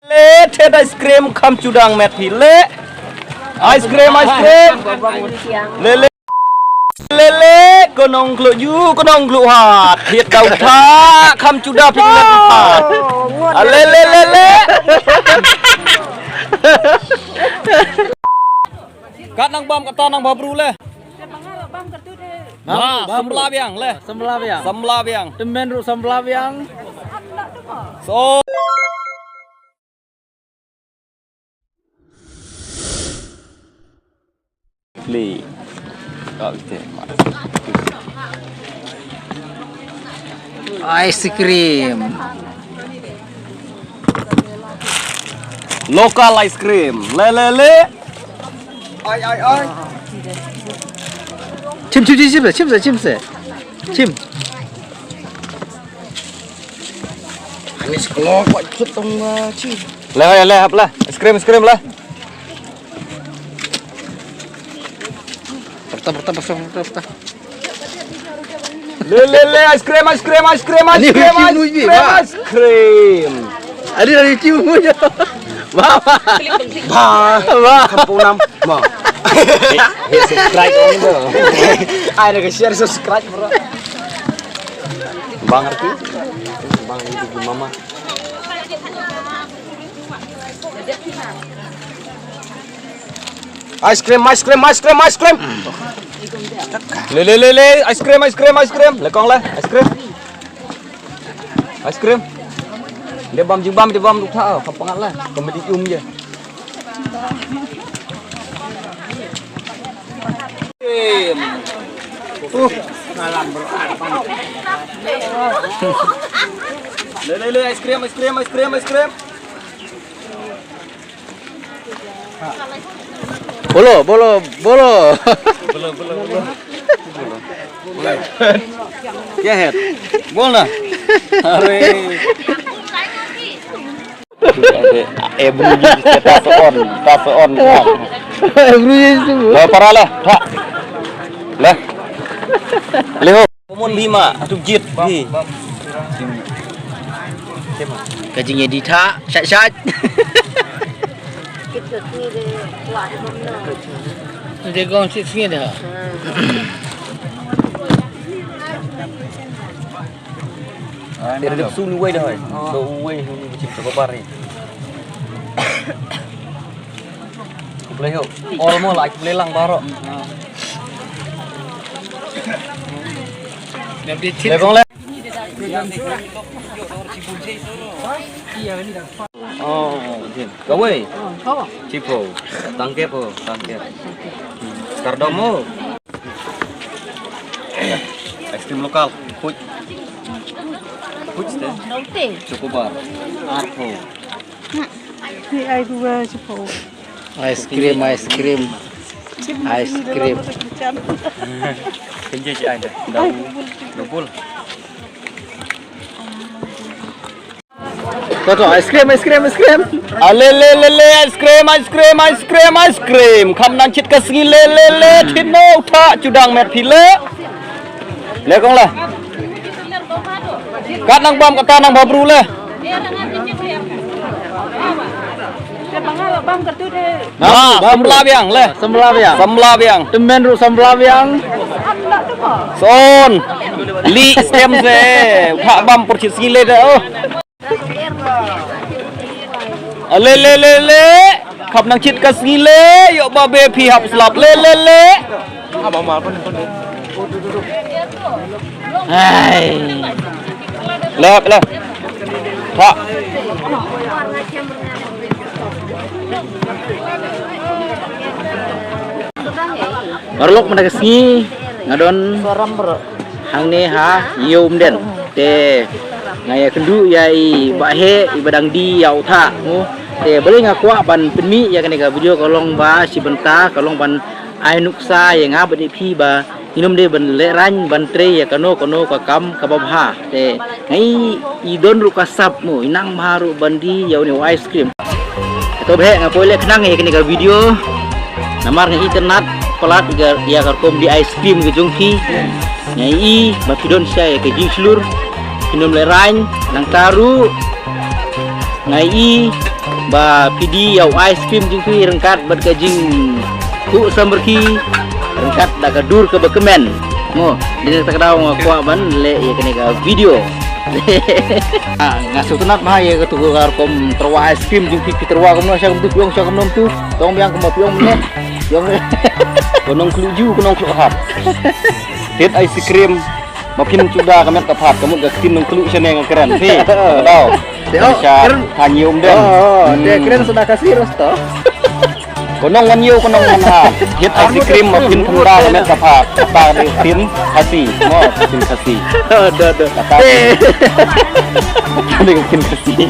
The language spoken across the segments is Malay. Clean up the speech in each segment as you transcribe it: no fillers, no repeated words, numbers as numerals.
Le tet ice cream kham chudang met hi le ice cream le le konong klu yu konong klu hat thiet dau tha kham chuda ping let hat le kat nang bom kata nang babru le sembelawiang le sembelawiang Temen ru sembelawiang. so Lee. Ice cream. Local ice cream. Le. Ai. Chim. Anis kalau kok ikut tong ci. Le hap lah. Ice cream lah. Perta. Le ice cream. Ada dari cium aja. Ba, kampung nam. Ma. Subscribe on bro. Ada ke share subscribe bro. Bang ngerti? Bang itu mama. Ice cream. Le ice cream. Lekong lah, ice cream. Dia bam duk tha kapangat lah. Komedi je. Malam bro. Le ice cream. Bolo. क्या है बोल ना अरे bruji tas on Bruji itu. le para le thak le ho mon lima tu jit hi Kajinya di tak, syat. Dia gong sini dah. Dia ada sunu way dah oi do way ni chip ko par ni boleh ho all mo like boleh lang baro le kong le oh kau way chipo tangkep kardomo es krim lokal kuch deh cukup bar arpo Ice cream. kenje si ada double Toto ice cream. le ice cream kham nan chit ka sgi le thino tha chudang met phi le kong le kat nang bom kata nang babru le sembelawiang Temen ru sembelawiang. son li stem se thak bam perchit sgi le da le khap nang chit ka sgi le yo ba be phi hap slap le Abang mal pun. Hai. le thak Barlok mana kesini ngadon hang ni ha yum den te ngaya kendu yai bahe ibadang di yau tha mu te boleh ngakwa ban penmi ya kene ga video kolong ba si benta kolong ban ai nuksa ya nga bani phi ba inum de ban le ran ban tre ya kano ka kam ka babha te ngai idon ru kasap mu inang maru bandi yau ni ice cream to be ngapoi le khnang ya kene ga video namar ngi internet pelat ya karkom di ice cream ke jongki nyai bakidon saya ke jingslur kinum lerain nang taru ngai ba pidi yau ice cream jing pi rengkat bat ka jing ku samberki rengkat da ka dur ke bekemen mo dini tak daw ngakwa ban le ya kene ka video ngasuh tenat mah ya ke tu kom terwa ice cream jing pi terwa kom sya kom tu piong sya kom nom tu tong biang kom piong meneh piong Konong keluju konong keluhat. Hit ice cream makin cuda kamet kapat kamu gak tin nong kelu sene yang keren pi. Tahu. Keren hanyum den. Oh, dia keren sudah kasih resto. Konong wanyo konong manhat. Hit ice cream makin tenda kamet kapat. Kata di tin kasih. Mo tin kasih. Ada. Kata. Ada tin kasih.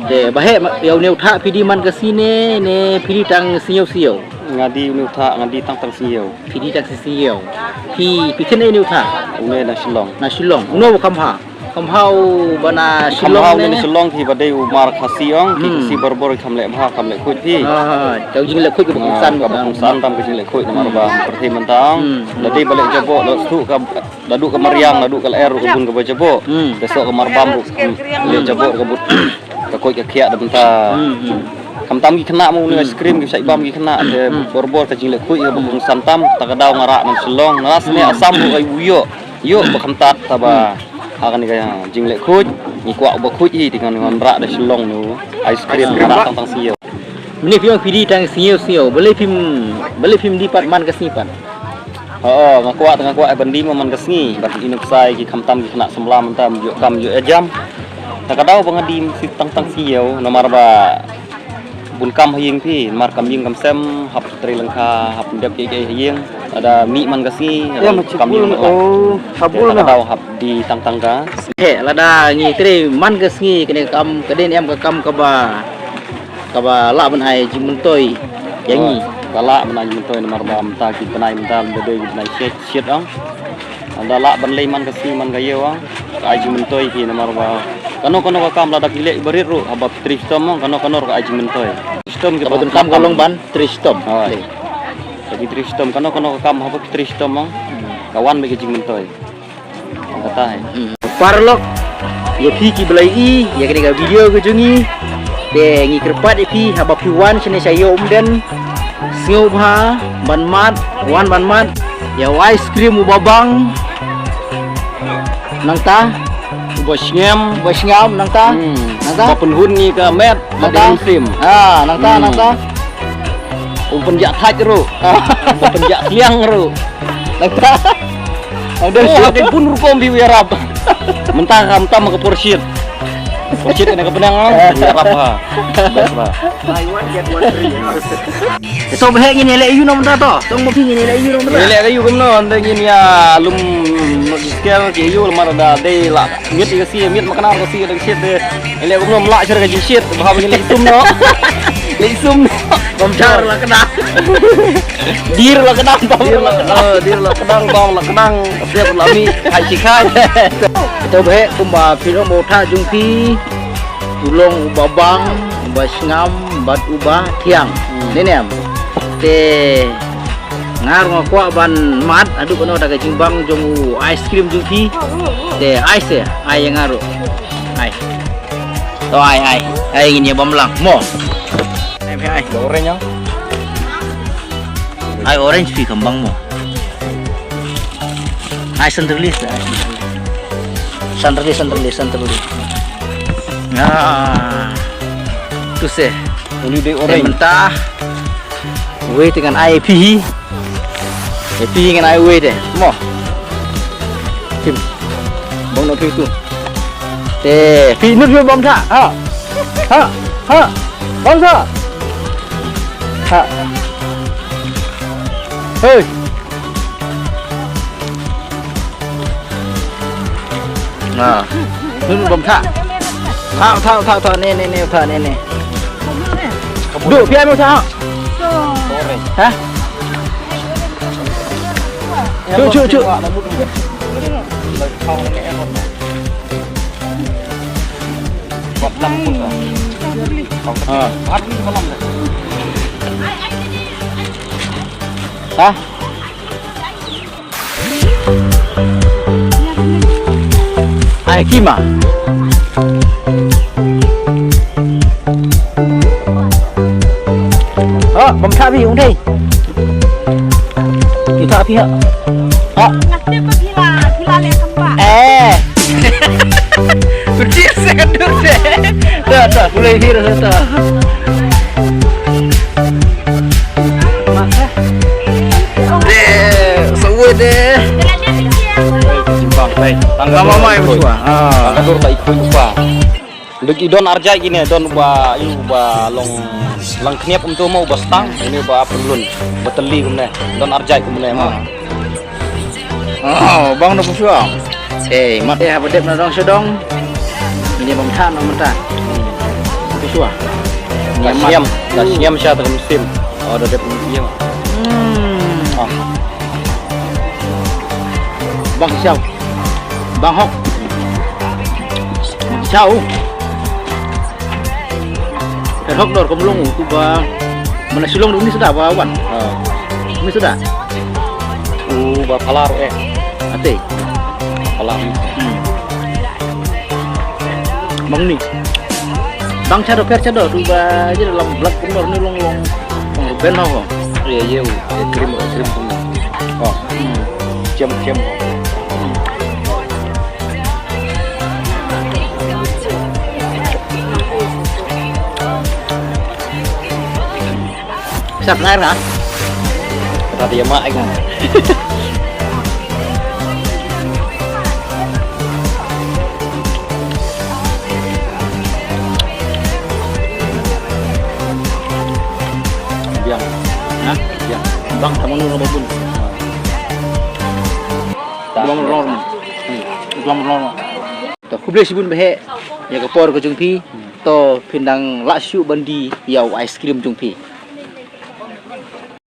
Deh, bahe yau neu tha pidi man ke sini ne pidi tang siau-siau. Ngadi unutha ngadi tang siau. Pidi tang siau. Pi kene neu tha. Une na Shillong. Na Shillong. Uno kamha. Kamhau bana Shillong ne Shillong thi badai umar khasi ong thi si borbor khamle bha khamle khut thi. Kau jing le khut ke bungsan ka bungsan tam ke jing le khut mar ba perthi mentang. Dadi balik jabo lo tu ka dadu ke Mariang dadu ke air ke bun ke jabo. Besok ke Marbam le jabo ke but. Ka koi ka khia da benta. Kam tam gi kena mu ni ice cream gi sai bam gi kena de borbor ka jing le khut ke bungsan tam ta ka daw ngara man Shillong nas ne asam bu ai uyo. Yo ba kham tat ta ba akan kaya jing le khut ni kwa ba khut hi dengan ra da Shillong nu ice cream ra tang siau. Ini film pidi tang siau-siau. Boleh film lipat man ke sini pan. Ngakwa bandi man kesni bat inuk sai ki khamtam ki kena semlam tam yo kam yo jam. Takadaw bangadim si tang siau nomor ba bun kam haying pi mar kam ying kam sem hap Sri Lanka hap dep ye haying ada mi man kesni kam ying habul na daw hap di tang ka. He lada ngi tre man ke sini kene kam keden em ka kam ka ba la ban hai jing mentoi yang ni kala menang mentoi nomor ba mta ki penai mta de benai shit ong anda la ban le man kesni man ga yeo ong ai jing mentoi ki nomor ba kano ka kam lada kilek berit ru habab tristom kano ka ajing mentoi tristom ki batun kam golong ban tristom jadi tristom kano ka kam habab tristom kawan bagi ajing mentoi kata hai parlok ya pi ki belai i ya kene ga video ke jungi de ngi kerpat pi habab pi wan sene sayo umden siu bha ban mat wan ban mat ya ice cream babang nang ta bos ngam nang ta ba penhun ni ka met nang sim nang ta penjak thaj ru penjak liang ru nang ta ada siap pun rupom bi arab mentah kam tam ke porsit kena ke benang arab ha so bahek ngini le yu nom ta to tong mo ngini le yu nom ta le ka yu kum no ande ngin ya lum skel ke yu mar da de la mit ke si mit makna ke si de shit de le kum no la cer ke shit ba ngin le sum no le sum bom char la kena dir la kenang bom la kenang siap lami hai sikai to bahek kumba pilo mo tha jung pi tulong babang bas ngam bat ubah tiang nenem te ngar ngakwa ban mat adu kono daga jimbang jong ice cream jung pi te ice ya ai ngaru ai to ai ini bom lang mo ai orange ai orange pi kembang mo ai senterlis nah tu se ini de orange mentah we dengan IP dengan ai we deh mo tim bong no tu te pi nut yo bom tha ha bom tha ha hey nah nut bom tha thao nè thao nè đủ phía em sao hả chưa bọc 5 phút rồi bắt có 5 rồi hả ai kim à Bấm thả vi uống đi. Thì thả vi hả? Ngasih apa pila lihat tempat. Berjia saya dulu deh. Tak, boleh hira tak. Sesuai deh. Bang, baik. Tangga Mama yang bersuah. Tangga dur tak ikut apa. Degi don arjai gini, don ba long kniap untuk mau bastang, ini ba pelun, beteli kumne, don arjai kumne mah. Bang nak bersuah. Mat apa dep nak dong sedong. Ini bang than nak mentah. Bersuah. Kasiam sya tak musim. Oh, dep musim. Bang siau. Bang hok. Siau. Hok dor kumulong ku ba. Mana sulong ni sudah ba wan. Ini sudah. Ba palar Ate. palar. Bang ni. Bang cara per cara tu ba je dalam blak kumur ni long ben mau. Iya, krim kumne. Oh. Jam. Sap air kan? Tadi ya mak kan. Biang. Hah? Biang. Bang kamu nu robun. Belum normal. Belum normal. To kuble sibun behe. Ya ke por ko jungpi. To pindang laksu bandi yau ice cream jungpi.